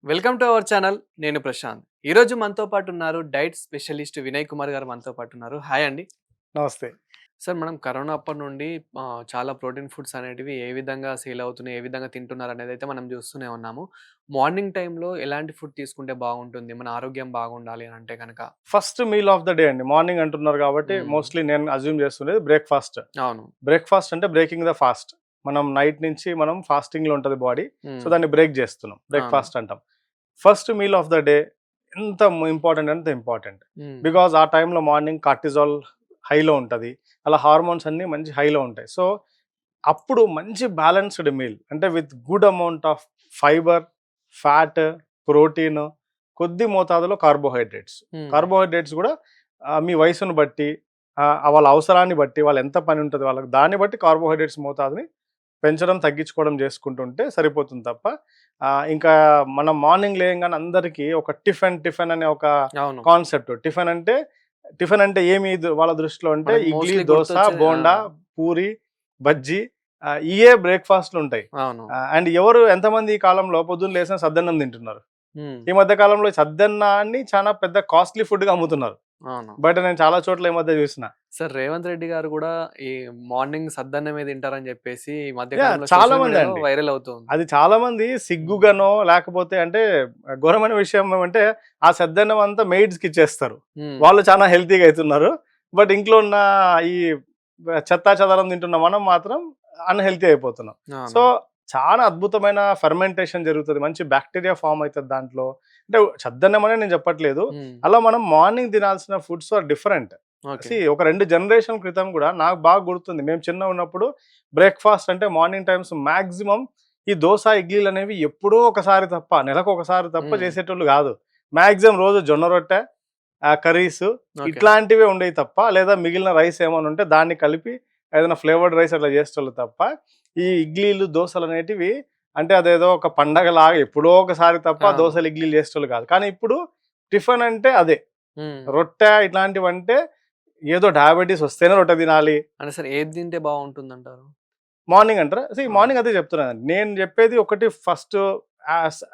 Welcome to our channel. నేను ప్రశాంత్. ఈరోజు మనతో పాటు ఉన్నారు డైట్ స్పెషలిస్ట్ వినయ్ కుమార్ గారు మనతో పాటు ఉన్నారు. హాయ్ అండి. నమస్తే. సార్ మనం కరోనా అప్పటి నుండి చాలా ప్రోటీన్ ఫుడ్స్ అనేటివి ఏ విధంగా సేల్ అవుతున్నాయి, ఏ విధంగా తింటున్నారు అనేదైతే మనం చూస్తూనే ఉన్నాము. మార్నింగ్ టైమ్‌లో ఎలాంటి ఫుడ్ తీసుకుంటే బాగుంటుంది? మన ఆరోగ్యం బాగుండాలి అని అంటే గనక? First meal of the day అండి. మార్నింగ్ అంటున్నారు కాబట్టి హ్మ్. మోస్ట్‌లీ నేను అస్యూమ్ చేస్తుండేది బ్రేక్‌ఫాస్ట్. అవును. బ్రేక్‌ఫాస్ట్ అంటే బ్రేకింగ్ ద ఫాస్ట్. మనం నైట్ నుంచి ఫాస్టింగ్‌లో ఉంటది బాడీ. సో, హ్మ్. దాన్ని బ్రేక్ చేస్తున్నాం. అవును. బ్రేక్‌ఫాస్ట్ అంటాం. First meal of the day ఎంత ఇంపార్టెంట్ అంటే ఇంపార్టెంట్. హ్మ్. బికాజ్ ఆ టైంలో మార్నింగ్ కార్టిజాల్ హైలో ఉంటది. అలా హార్మోన్స్ అన్నీ మంచి హైలో ఉంటాయి. సో, అప్పుడు మంచి బ్యాలెన్స్‌డ్ మీల్ అంటే with good amount of fibre, fat, protein, కొద్ది మోతాదులో కార్బోహైడ్రేట్స్. హ్మ్. కార్బోహైడ్రేట్స్ గూడా మీ వయసును బట్టి, వాళ్ళ అవసరాన్ని బట్టి, వాళ్ళు ఎంత పని ఉంటది వాళ్ళకి, దాన్ని బట్టి కార్బోహైడ్రేట్స్ మోతాదుని పెంచడం, తగ్గించుకోవడం చేసుకుంటుంటే సరిపోతుంది తప్ప, ఇంకా మనం మార్నింగ్ లేయంగానే అందరికీ ఒక టిఫిన్ అనే ఒక అవును. కాన్సెప్ట్. టిఫిన్ అంటే ఏమి వాళ్ళ దృష్టిలో అంటే మనకు ఇడ్లీ, మోస్ట్‌లీ దోస, గుర్తొచ్చేది బోండా, పూరి, బజ్జీ, ఇయే బ్రేక్‌ఫాస్ట్‌లుంటాయి. అవును. అండ్ ఎంతమంది ఈ కాలంలో పొద్దున్న లేసిన సద్దన్నం తింటున్నారు. హ్మ్. ఈ మధ్య కాలంలో సద్దన్నాన్ని చాలా పెద్ద కాస్ట్‌లీ ఫుడ్‌గా అమ్ముతున్నారు. అవును. బయట నేను చాలా చోట్ల ఈ మధ్య చూసిన. సార్ రేవంత్ రెడ్డి గారు గూడా ఈ మార్నింగ్ సద్దన్నమే తింటారని జెప్పేసి ఈ మధ్య యాహ్! కాలంలో చాలా సోషల్ మీడియాలో మందండి. వైరల్ అవుతుంది. అది చాలామంది హ్మ్. సిగ్గుగానో, లేకపోతే అంటే ఘోరమైన విషయం ఏమంటే, ఆ సద్దన్నం అంతా మెయిడ్స్‌కిచ్చేస్తారు. హ్మ్. వాళ్ళు చాలా హెల్తీగా అయితున్నారు. బట్ ఇంట్లో ఉన్న ఈ చెత్తా చెదారం తింటున్న మనం మాత్రం అన్‌హెల్తీ అయిపోతున్నాం. సో, అవును. చాలా అద్భుతమైన ఫెర్మెంటేషన్ జరుగుతది. మంచి బాక్టీరియా ఫార్మ్ అయితది దాంట్లో. అంటే సద్దన్నం అనే నేను చెప్పట్లేదు. హ్మ్. అలా మనం మార్నింగ్ తినాల్సిన ఫుడ్స్ ఆర్ డిఫరెంట్. ఓకే. ఒక 2 జనరేషన్‌ల క్రితం గూడా నాకు బాగా గుర్తుంది. మేము చిన్నగున్నప్పుడు బ్రేక్‌ఫాస్ట్ అంటే మార్నింగ్ టైమ్స్ మాక్సిమం ఈ దోస, ఇడ్లీలనేవి ఎప్పుడో ఒకసారి తప్ప, నెలకొకసారి తప్ప హ్మ్. చేసేటోళ్ళు గాదు. మాక్సిమం రోజు జొన్న రొట్టె, కర్రీసు ఓకే. ఇట్లాంటివే ఉండేవి తప్ప, లేదా మిగిలిన రైస్ ఏమన్నా ఉంటే దాన్ని కలిపి ఏదైనా ఫ్లేవర్డ్ రైస్ అట్లా చేసేటోళ్ళు తప్ప, ఈ ఇడ్లీలు, దోసలనేటివి అంటే అదేదో ఒక పండగలాగా ఎప్పుడో ఒకసారి తప్ప అవును. దోసలు, ఇడ్లీలు చేసేటోళ్ళు కాదు. కానీ ఇప్పుడు టిఫిన్ అంటే అదే. హ్మ్. రొట్టె ఇట్లాంటివంటే ఏదో డయాబెటిస్ వస్తేనే రొట్టె తినాలి. అంటే సార్ ఏది తింటే బావుంటుందంటారు? మార్నింగ్ అంటారా? అవును. మార్నింగ్ అదే చెప్తున్నానండి. నేను చెప్పేది ఒకటి ఫస్ట్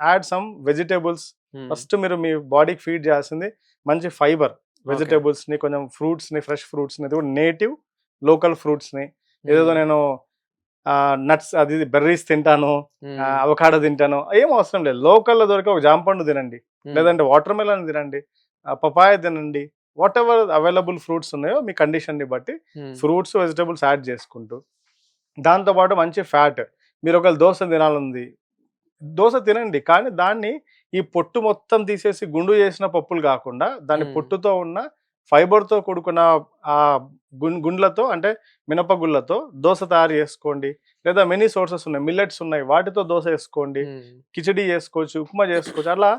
యాడ్ సమ్ వెజిటబుల్స్. హ్మ్. ఫస్ట్ మీరు మీ బాడీకి ఫీడ్ చేయాల్సింది మంచి ఫైబర్. ఓకే. వెజిటబుల్స్‌ని, కొంచెం ఫ్రూట్స్‌ని, ఫ్రెష్ ఫ్రూట్స్‌ని, అది కూడా నేటివ్ లోకల్ ఫ్రూట్స్‌ని. ఏదేదో హ్మ్. నేను నట్స్ అది బెర్రీస్ తింటాను, హ్మ్. అవకాడో తింటాను, ఏం అవసరం లేదు. లోకల్‌లో దొరికే ఒక జామ పండు తినండి. హ్మ్. లేదంటే వాటర్ మెలన్ తినండి. పపాయ తినండి. వాటెవర్ అవైలబుల్ ఫ్రూట్స్ ఉన్నాయో మీ కండిషన్‌ని బట్టి హ్మ్. ఫ్రూట్స్, వెజిటబుల్స్ యాడ్ చేసుకుంటూ, దాంతో పాటు మంచి ఫ్యాట్. మీరు ఒకవేళ దోస తినాలనుంది, దోస తినండి. కానీ దాన్ని ఈ పొట్టు మొత్తం తీసేసి గుండు చేసిన పప్పులు గాకుండా, దాని హ్మ్. పొట్టుతో ఉన్న ఫైబర్‌తో కూడుకున్న గుండ్లతో, అంటే మినపగుళ్ళతో దోస తయారు చేసుకోండి. లేదా మెనీ సోర్సెస్ ఉన్నాయి. మిల్లెట్స్ ఉన్నాయి. వాటితో దోస ఏసుకోండి. హ్మ్. కిచిడీ చేసుకోవచ్చు, ఉప్మా చేసుకోవచ్చు. అట్లా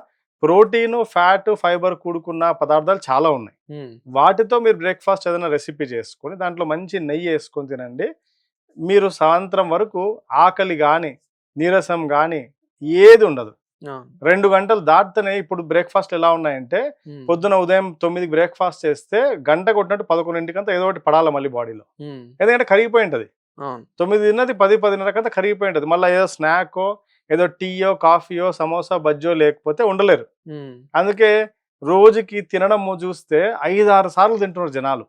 ప్రోటీను, ఫ్యాట్, ఫైబర్ కూడుకున్న పదార్థాలు చాలా ఉన్నాయి. హ్మ్. వాటితో మీరు బ్రేక్‌ఫాస్ట్ ఏదైనా రెసిపీ చేసుకొని, దాంట్లో మంచి నెయ్యేసుకొని తినండి. మీరు సాయంత్రం వరకు ఆకలి గాని, నీరసం గాని ఏది ఉండదు. అవును. 2 గంటలు దాటితేనే ఇప్పుడు బ్రేక్‌ఫాస్ట్‌లు ఎలా ఉన్నాయంటే, హ్మ్. పొద్దున ఉదయం 9కి బ్రేక్‌ఫాస్ట్ చేస్తే గంట కొట్టినట్టు 11:00కంతా ఏదో ఒకటి పడాలి మళ్ళీ బాడీలో. హ్మ్. ఎందుకంటే కరిగిపోయి ఉంటది. అవును. 9 తిన్నది 10, 10:30కంతా కరిగిపోయి ఉంటది. మళ్ళా ఏదో స్నాకో, ఏదో టీయో, కాఫీయో, సమోసా, బజ్జో లేకపోతే ఉండలేరు. హ్మ్. అందుకే రోజుకి తినడము చూస్తే 5, 6 సార్లు తింటున్నారు జనాలు.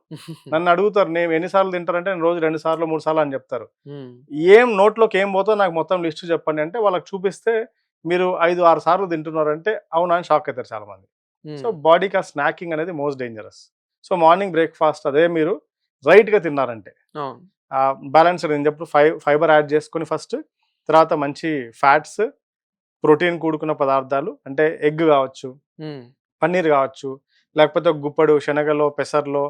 నన్నడుగుతారు, "నేను ఎన్ని సార్లు తింటారంటే," నేను రోజు 2 సార్లు, 3 సార్లు అని చెప్తారు. హ్మ్. నోట్లోకి ఏం పోతో నాకు మొత్తం లిస్ట్ చెప్పండి అంటే, వాళ్ళకి చూపిస్తే మీరు 5, 6 సార్లు తింటున్నారంటే, అవునా అని షాక్ అయితారు చాలామంది. సో, హ్మ్. బాడీకి ఆ స్నాకింగ్ అనేది most dangerous. So, morning breakfast అదే మీరు రైట్‌గా తిన్నారంటే, అవును. బ్యాలెన్స్‌డ్ నేను చెప్పుడు ఫైబర్ యాడ్ చేసుకొని ఫస్ట్, తర్వాత మంచి ఫ్యాట్స్, ప్రోటీన్ కూడుకున్న పదార్థాలు అంటే ఎగ్ కావచ్చు, హ్మ్. పన్నీర్ కావచ్చు, లేకపోతే ఒక గుప్పెడు శనగలో, పెసర్లో,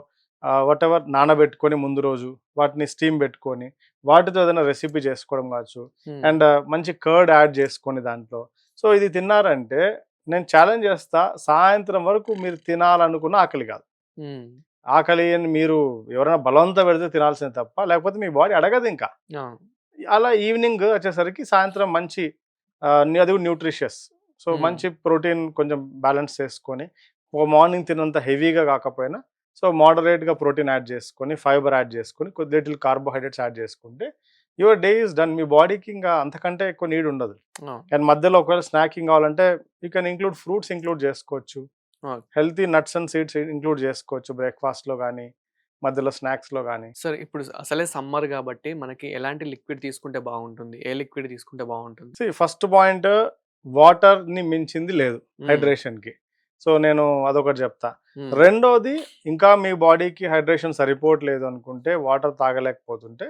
వాటెవర్ నానబెట్టుకొని ముందు రోజు, వాటిని స్టీమ్ పెట్టుకొని, వాటితో ఏదైనా రెసిపీ చేసుకోవడం కావచ్చు. హ్మ్. అండ్ మంచి కర్డ్ యాడ్ చేసుకొని దాంట్లో. సో, ఇది తిన్నారంటే నేను ఛాలెంజ్ చేస్తా, సాయంత్రం వరకు మీరు తినాలనుకున్న ఆకలి కాదు. హ్మ్. ఆకలి అని మీరు ఎవరైనా బలవంతం పెడితే తినాల్సిందే తప్ప, లేకపోతే మీ బాడీ అడగదింకా. అవును. అలా ఈవినింగ్ వచ్చేసరికి సాయంత్రం మంచి అది కూడా న్యూట్రిషియస్. సో, హ్మ్. మంచి ప్రోటీన్ కొంచెం బ్యాలెన్స్ చేసుకొని, మార్నింగ్ తిన్నంత హెవీగా కాకపోయినా, సో, మోడరేట్‌గా ప్రోటీన్ యాడ్ చేసుకొని, ఫైబర్ యాడ్ చేసుకొని, కొద్ది లిటిల్ కార్బోహైడ్రేట్స్ యాడ్ చేసుకుంటే, యువర్ డే ఈస్ డన్. మీ బాడీకి ఇంకా అంతకంటే ఎక్కువ నీడ్ ఉండదు. అవును. అండ్ మధ్యలో ఒకవేళ స్నాకింగ్ కావాలంటే you can include fruits include చేసుకోవచ్చు. Okay. Healthy nuts and seeds include చేసుకోవచ్చు బ్రేక్‌ఫాస్ట్‌లో గానీ, మధ్యలో స్నాక్స్‌లో గానీ. సరే ఇప్పుడు అసలే సమ్మర్ గాబట్టి మనకి ఎలాంటి లిక్విడ్ తీసుకుంటే బాగుంటుంది? ఏ లిక్విడ్ తీసుకుంటే బాగుంటుంది? ఫస్ట్ పాయింట్, వాటర్‌ని మించింది లేదు హ్మ్. హైడ్రేషన్‌కి. సో, నేను అదొకటి జెప్తా. హ్మ్. రెండోది, ఇంకా మీ బాడీకి హైడ్రేషన్ సరిపోవట్లేదు అనుకుంటే, వాటర్ తాగలేకపోతుంటే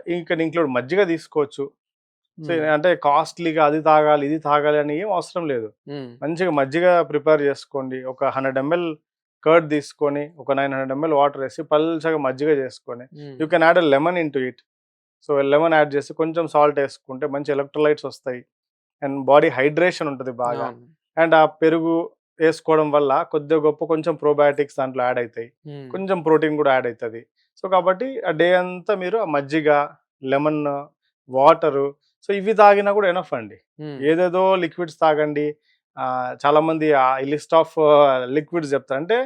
యూ కెన్ ఇంక్లూడ్ మజ్జిగ తీసుకోవచ్చు. సో, హ్మ్. అంటే కాస్ట్‌లీగా అది తాగాలి, ఇది తాగాలి అని ఏం అవసరం లేదు. హ్మ్. మంచిగా మజ్జిగ ప్రిపేర్ చేసుకోండి. ఒక 100 ఎంఎల్ కర్డ్ తీసుకొని, ఒక 900 ఎంఎల్ వాటర్ ఏసి పల్చగా మజ్జిగ చేసుకొని, హ్మ్. You can add a lemon into it. So, lemon add చేసి కొంచెం సాల్ట్ ఏసుకుంటే మంచి ఎలక్ట్రోలైట్స్ వస్తాయి. అండ్ బాడీ హైడ్రేషన్ ఉంటది బాగా. అవును. అండ్ ఆ పెరుగు ఏసుకోవడం వల్ల కొద్దిగా గొప్పో కొంచెం ప్రోబయాటిక్స్ దాంట్లో యాడ్ అయితాయి. హ్మ్. కొంచెం ప్రోటీన్ కూడా యాడ్ అయితది. సో, కాబట్టి ఆ డే అంతా మీరు ఆ మజ్జిగ, లెమన్, వాటరు, సో, ఇవి తాగినా కూడా ఎనఫ్ అండి. హ్మ్. ఏదేదో లిక్విడ్స్ తాగండి. చాలామంది ఈ లిస్ట్ ఆఫ్ లిక్విడ్స్ చెప్తారు. అంటే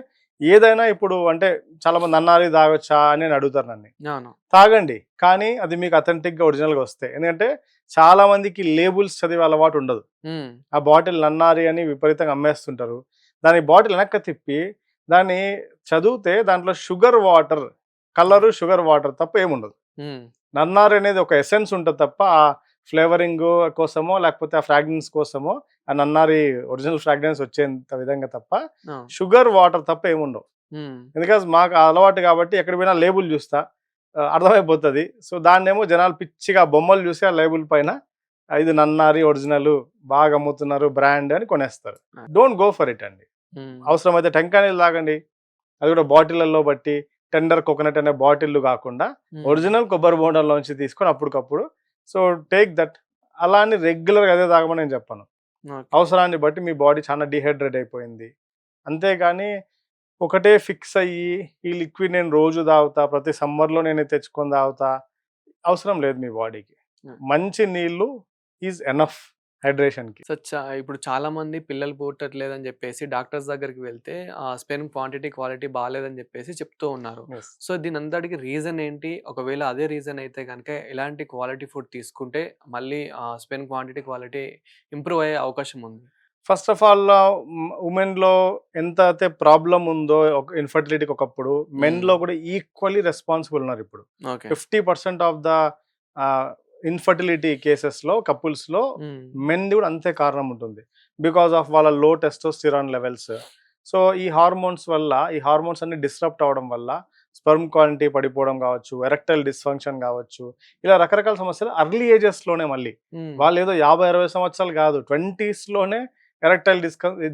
ఏదైనా ఇప్పుడు అంటే చాలామంది నన్నారి తాగొచ్చా అని అడుగుతారు నన్ను. అవును. తాగండి. కానీ అది మీకు అథెంటిక్‌గా ఒరిజినల్‌గా వస్తాయి. ఎందుకంటే చాలా మందికి లేబుల్స్ చదివే అలవాటు ఉండదు. హ్మ్. ఆ బాటిల్ నన్నారి అని విపరీతంగా అమ్మేస్తుంటారు. దాని బాటిల్ వెనక్కి తిప్పి దాన్ని చదివితే దాంట్లో షుగర్ వాటర్, హ్మ్. కలరు షుగర్ వాటర్ తప్ప ఏముండదు. హ్మ్. నన్నారి అనేది ఒక ఎసెన్స్ ఉంటది తప్ప ఆ ఫ్లేవరింగు కోసమో లేకపోతే ఆ ఫ్రాగ్రెన్స్ కోసమో ఆ నన్నారి ఒరిజినల్ ఫ్రాగ్రెన్స్ వచ్చేంత విధంగా తప్ప ఆ! షుగర్ వాటర్ తప్ప ఏముండవు. హ్మ్. ఎందుకంటే మాకు ఆ అలవాటు కాబట్టి ఎక్కడికి పోయినా లేబుల్ చూస్తా. అర్థమైపోతది. సో, దాన్నేమో జనాలు పిచ్చిగా బొమ్మలు చూసి ఆ లేబుల్ పైన ఇది నన్నారి ఒరిజినలు, బాగా అమ్ముతున్నారు బ్రాండ్ అని కొనేస్తారు. ఆ! డోంట్ గో ఫర్ ఇట్ అండి. హ్మ్. అవసరమైతే టెంకాయ నీళ్ళు తాగండి. అది కూడా బాటిళ్ళల్లో బట్టి టెండర్ కోకోనట్ అనే బాటిల్లు కాకుండా హ్మ్. ఒరిజినల్ కొబ్బరి బోండాల్లోంచి తీసుకొని అప్పటికప్పుడు. So, take that. అలా అని రెగ్యులర్‌గా అదే తాగమని నేను చెప్పను. ఓకే. అవసరాన్ని బట్టి మీ బాడీ చాలా డీహైడ్రేట్ అయిపోయింది. అంతేగాని ఒకటే ఫిక్స్ అయ్యి, ఈ లిక్విడ్ నేను రోజు తాగుతా, ప్రతి సమ్మర్‌లో నేను ఇది తెచ్చుకొని తాగుతా, అవసరం లేదు మీ బాడీకి. హ్మ్. మంచి నీళ్ళు ఈజ్ ఎనఫ్ హైడ్రేషన్‌కి. సో, ఇప్పుడు చాలామంది పిల్లలు పుట్టట్లేదని జెప్పేసి డాక్టర్స్ దగ్గరికి వెళ్తే స్పెర్మ్ క్వాంటిటీ, క్వాలిటీ బాలేదని జెప్పేసి చెప్తూ ఉన్నారు. యెస్. సో, దీనంతటికి రీజన్ ఏంటి? ఒకవేళ అదే రీజన్ అయితే గనక ఎలాంటి క్వాలిటీ ఫుడ్ తీసుకుంటే మళ్ళీ స్పెర్మ్ క్వాంటిటీ, క్వాలిటీ ఇంప్రూవ్ అయ్యే అవకాశం ఉంది? ఫస్ట్ ఆఫ్ ఆల్ వుమెన్‌లో ఎంత అయితే ప్రాబ్లమ్ ఉందో ఒక ఇన్‌ఫర్టిలిటీకి ఒకప్పుడు, హ్మ్. మెన్‌లో కూడా ఈక్వల్లీ రెస్పాన్సిబుల్ ఉన్నారిప్పుడు. Okay. 50% of the ah, infertility కేసెస్‌లో, కపుల్స్‌లో హ్మ్. మెన్‌ది కూడా అంతే కారణం ఉంటుంది. బికాస్ ఆఫ్ వాళ్ళ లో టెస్టోస్టిరాన్ లెవెల్స్. సో, ఈ హార్మోన్స్ వల్ల, ఈ హార్మోన్స్ అన్నీ డిస్రప్ట్ అవ్వడం వల్ల స్పెర్మ్ క్వాలిటీ పడిపోవడం కావచ్చు, ఎరెక్టైల్ డిస్‌ఫంక్షన్ కావచ్చు, ఇలా రకరకాల సమస్యలు ఎర్లీ ఏజెస్‌లోనే మళ్ళీ. హ్మ్. వాళ్ళేదో 50, 60 సంవత్సరాలు కాదు, 20స్‌లోనే ఎరెక్టైల్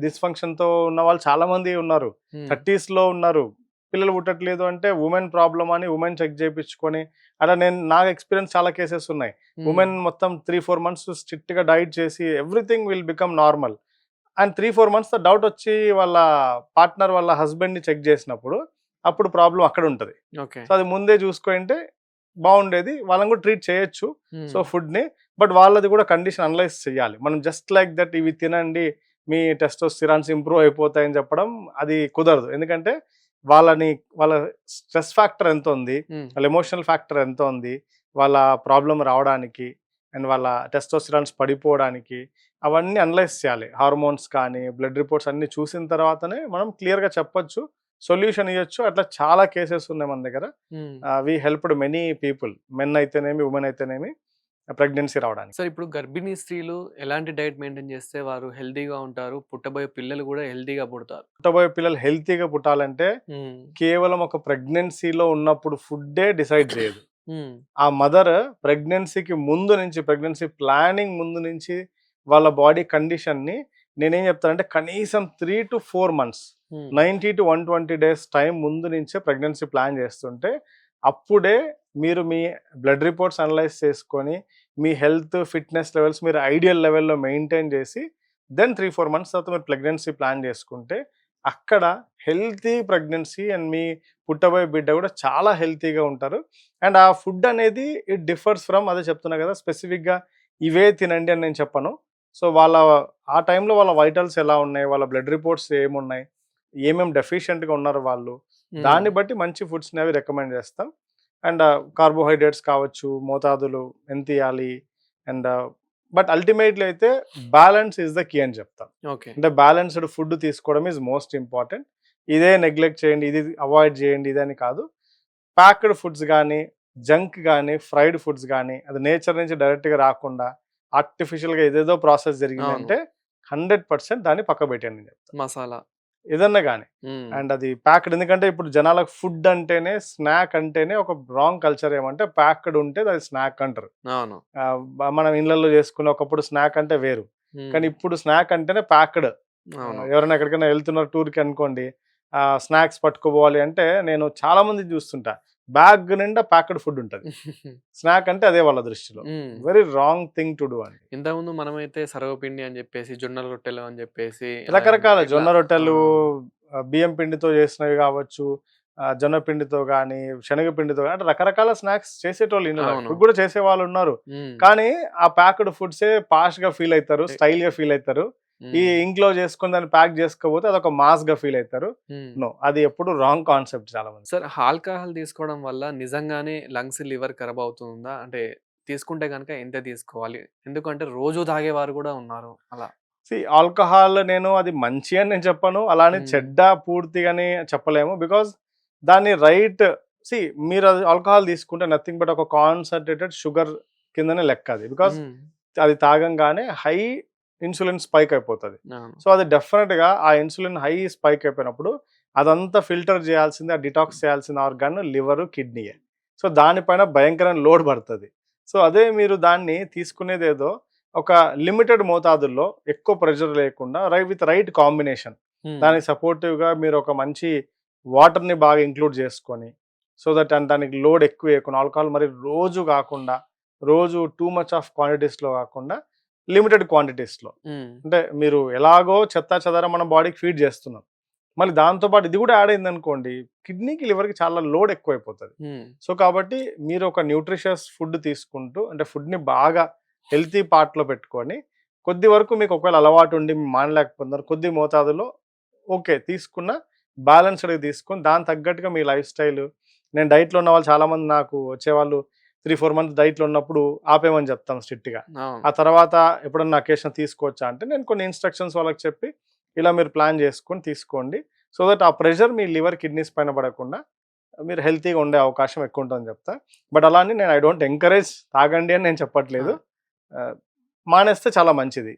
డిస్‌ఫంక్షన్‌తో ఉన్నవాళ్ళు చాలామంది ఉన్నారు. హ్మ్. 30స్‌లో ఉన్నారు. పిల్లలు పుట్టట్లేదు అంటే వుమెన్ ప్రాబ్లమ్ అని వుమెన్ చెక్ చేపించుకొని, అలా నా ఎక్స్‌పీరియన్స్ చాలా కేసెస్ ఉన్నాయి. హ్మ్. వుమెన్ మొత్తం 3, 4 మంత్స్ స్ట్రిక్ట్‌గా డైట్ చేసి everything will become normal. And 3, 4 months doubt వచ్చి వాళ్ళ పార్ట్నర్ వాళ్ళ హస్బెండ్‌ని చెక్ చేసినప్పుడు అప్పుడు ప్రాబ్లమ్ అక్కడుంటది. ఓకే. సో, అది ముందే చూసుకొయుంటే బావుండేది. వాళ్ళని కూడా ట్రీట్ చేయొచ్చు. సో, హ్మ్. ఫుడ్‌ని. బట్ వాళ్ళది కూడా కండిషన్ అనలైజ్ చేయాలి. మనం జస్ట్ లైక్ దట్ ఇవి తినండి, మీ టెస్టోస్టిరాన్స్ ఇంప్రూవ్ అయిపోతాయని చెప్పడం అది కుదరదు. ఎందుకంటే వాళ్ళని వాళ్ళ స్ట్రెస్ ఫ్యాక్టర్ ఎంతుంది? హ్మ్. వాళ్ళ ఎమోషనల్ ఫ్యాక్టర్ ఎంతుంది? వాళ్ళ ప్రాబ్లమ్ రావడానికి అండ్ వాళ్ళ టెస్టోస్టిరాన్స్ పడిపోవడానికి అవన్నీ అనలైజ్ చేయాలి. హార్మోన్స్ కానీ, బ్లడ్ రిపోర్ట్స్ అన్నీ చూసిన తర్వాతనే మనం క్లియర్‌గా చెప్పొచ్చు. సొల్యూషన్ ఇయ్యొచ్చు. అట్లా చాలా కేసెస్ ఉన్నాయి మన దగ్గర. హ్మ్. వి హెల్ప్డ్ మెనీ పీపుల్. మెన్ అయితేనేమి, వుమెన్ అయితేనేమి ప్రెగ్నెన్సీ రావడానికి. సో, ఇప్పుడు గర్భిణీ స్త్రీలు ఎలాంటి డైట్ మెయింటైన్ చేస్తే వారు హెల్తీగా ఉంటారు? పుట్టబోయే పిల్లలు గూడా హెల్తీగా పుడతారు? పుట్టబోయే పిల్లలు హెల్తీగా పుట్టాలంటే హ్మ్. కేవలం ఒక ప్రెగ్నెన్సీలో ఉన్నప్పుడు ఫుడ్డే డిసైడ్ చేయదు. హ్మ్. ఆ మదర్ ప్రెగ్నెన్సీకి ముందు నుంచి, ప్రెగ్నెన్సీ ప్లానింగ్ ముందు నుంచి వాళ్ళ బాడీ కండిషన్‌ని నేనేం చెప్తానంటే కనీసం 3-4 మంత్స్, హ్మ్. 90-120 డేస్ టైం ముందు నుంచే ప్రెగ్నెన్సీ ప్లాన్ చేస్తుంటే, అప్పుడే మీరు మీ బ్లడ్ రిపోర్ట్స్ అనలైజ్ చేసుకొని, మీ హెల్త్, ఫిట్‌నెస్ లెవెల్స్ మీరు ఐడియల్ లెవెల్‌లో మెయింటైన్ చేసి, దెన్ 3-4 మంత్స్ తర్వాత మీరు ప్రెగ్నెన్సీ ప్లాన్ చేసుకుంటే, అక్కడ హెల్తీ ప్రెగ్నెన్సీ అండ్ మీ పుట్టబోయే బిడ్డ కూడా చాలా హెల్తీగా ఉంటారు. అండ్ ఆ ఫుడ్ అనేది ఇట్ డిఫర్స్ ఫ్రమ్, అదే చెప్తున్నా కదా, స్పెసిఫిక్‌గా ఇవే తినండి అని నేను చెప్పను. సో, ఆ టైంలో వాళ్ళ వైటల్స్ ఎలా ఉన్నాయి? వాళ్ళ బ్లడ్ రిపోర్ట్స్ ఏమున్నాయి? ఏమేం డెఫిషియెంట్‌గా ఉన్నారు వాళ్ళు? హ్మ్. దాన్ని బట్టి మంచి ఫుడ్స్‌ని అవి రికమెండ్ చేస్తాం. అండ్ కార్బోహైడ్రేట్స్ కావచ్చు, మోతాదులు ఎంత ఇయ్యాలి అండ్ బట్ అల్టిమేట్‌లీ అయితే బ్యాలెన్స్ ఈస్ ద కీ అని చెప్తాను. ఓకే. అంటే బ్యాలెన్స్‌డ్ ఫుడ్ తీసుకోవడం ఈజ్ మోస్ట్ ఇంపార్టెంట్. ఇదే నెగ్లెక్ట్ చేయండి, ఇది అవాయిడ్ చేయండి ఇదని కాదు. ప్యాక్డ్ ఫుడ్స్ గానీ, జంక్ గానీ, ఫ్రైడ్ ఫుడ్స్ గానీ, అది నేచర్ నుంచి డైరెక్ట్‌గా రాకుండా ఆర్టిఫిషియల్‌గా ఏదేదో ప్రాసెస్ అవును. జరిగిందంటే 100% దాన్ని పక్కబెట్టండి నేను చెప్తాను. మసాలా. ఏదన్నా గానీ. హ్మ్. అండ్ అది ప్యాక్డ్ ఎందుకంటే ఇప్పుడు జనాలకు ఫుడ్ అంటేనే, స్నాక్ అంటేనే ఒక రాంగ్ కల్చర్ ఏమంటే ప్యాక్డ్ ఉంటే అది స్నాక్ అంటారు. అవును. మనం ఇళ్ళల్లో చేసుకునే ఒకప్పుడు స్నాక్ అంటే వేరు. హ్మ్. కానీ ఇప్పుడు స్నాక్ అంటేనే ప్యాక్డ్. అవును. ఎవరైనా ఎక్కడికైనా వెళ్తున్నారు టూర్‌కి అనుకోండి. స్నాక్స్ పట్టుకోపోవాలి అంటే నేను చాలా మందిని చూస్తుంటా. బ్యాగ్ నిండా ప్యాక్డ్ ఫుడ్ ఉంటది. స్నాక్ అంటే అదే వాళ్ళ దృష్టిలో. హ్మ్. Very wrong thing to do అండి. ఇంతకుముందు మనమైతే సర్వపిండి అని జెప్పేసి, జొన్నల రొట్టెలు అని జెప్పేసి రకరకాల ఇట్లా జొన్న ఆ! రొట్టెలు, బియ్యం పిండితో చేసినవి కావచ్చు, జొన్న పిండితో గానీ, శనగ పిండితో అంటే రకరకాల స్నాక్స్ చేసేటోళ్ళు ఇందులో. అవును. ఇప్పుడు కూడా చేసేవాళ్ళున్నారు. హ్మ్. కానీ ఆ ప్యాక్డ్ ఫుడ్సే పాష్‌గా ఫీల్ అయితారు. ఎ స్టైల్‌గా ఫీల్ అయితారు. ఈ హ్మ్. ఇంట్లో చేసుకొని దాన్ని ప్యాక్ చేసుకోపోతే అదొక మాస్‌గా ఫీల్ అయితారు. హ్మ్. నో. అది ఎప్పుడు రాంగ్ కాన్సెప్ట్ చాలా మందికి. సార్ ఆల్కహాల్ తీసుకోవడం వల్ల నిజంగానే లంగ్స్, లివర్ ఖరాబ్ అవుతుందా? అంటే తీసుకుంటే గనుక ఎంత తీసుకోవాలి? ఎందుకంటే రోజు తాగేవారు గూడా ఉన్నారు అలా. ఆల్కహాల్ అది మంచి అని నేను చెప్పను. అలానే హ్మ్. చెడ్డ పూర్తిగాని చెప్పలేము. బికాజ్ దాన్ని రైట్ సీ మీరది ఆల్కహాల్ తీసుకుంటే నథింగ్ బట్ ఒక కాన్సంట్రేటెడ్ షుగర్ కిందనే లెక్క అది. బికాజ్ హ్మ్. అది తాగంగానే హై ఇన్సులిన్ స్పైక్ అయిపోతది. అవును. సో, అది డెఫినిట్‌గా ఆ ఇన్సులిన్ హై స్పైక్ అయిపోయినప్పుడు అదంతా ఫిల్టర్ చేయాల్సింది, ఆ డిటాక్స్ చేయాల్సిన ఆర్గాన్ లివరు, కిడ్నీయే. సో, దానిపైన భయంకరమైన లోడ్ పడతది. సో, అదే మీరు దాన్ని తీసుకునేదేదో ఒక లిమిటెడ్ మోతాదుల్లో ఎక్కువ ప్రెషర్ లేకుండా విత్ రైట్ కాంబినేషన్. హ్మ్. దానికి సపోర్టివ్‌గా మీరు ఒక మంచి వాటర్‌ని బాగా ఇంక్లూడ్ చేసుకొని, సో దట్ దానికి లోడ్ ఎక్కువ వేయకుండా ఆల్కహాల్ మరి రోజు కాకుండా, రోజు టూ మచ్ ఆఫ్ క్వాంటిటీస్‌లో కాకుండా లిమిటెడ్ క్వాంటిటీస్‌లో. హ్మ్. అంటే మీరు ఎలాగో చెత్తాచెదారం మన బాడీకి ఫీడ్ చేస్తున్నాం. మళ్ళీ దాంతో పాటు ఇది కూడా యాడ్ అయిందనుకోండి, కిడ్నీకి, లివర్‌కి చాలా లోడ్ ఎక్కువైపోతది. హ్మ్. సో, కాబట్టి మీరు ఒక న్యూట్రిషియస్ ఫుడ్ తీసుకుంటూ అంటే ఫుడ్‌ని బాగా హెల్తీ పార్ట్‌లో పెట్టుకొని, కొద్ది వరకు మీకు ఒకవేళ అలవాటు ఉండి మానలేకపోతున్నారు. కొద్ది మోతాదులో ఓకే. తీసుకున్న బ్యాలెన్స్‌డ్‌గా తీసుకొని దానికి తగ్గట్టుగా మీ లైఫ్ స్టైల్ నేను డైట్‌లో ఉన్నవాళ్ళు చాలామంది నాకు వచ్చేవాళ్ళు 3, 4 మంత్స్ డైట్‌లో ఉన్నప్పుడు ఆపేయమని చెప్తాం స్ట్రిక్ట్‌గా. అవును. ఆ తర్వాత ఎప్పుడన్నా అకేషన్ తీసుకోవచ్చా అంటే నేను కొన్ని ఇన్‌స్ట్రక్షన్స్ వాళ్ళకి చెప్పి, ఇలా మీరు ప్లాన్ చేసుకొని తీసుకోండి. సో దట్ ఆ ప్రెషర్ మీ లివర్, కిడ్నీస్ పైన పడకుండా మీరు హెల్తీగా ఉండే అవకాశం ఎక్కువుంటదని చెప్తా. బట్ అలా అని నేను ఐ డోంట్ ఎంకరేజ్ తాగండి అని నేను ఆ! చెప్పట్లేదు. ఆహ్, మానేస్తే చాలా మంచిది.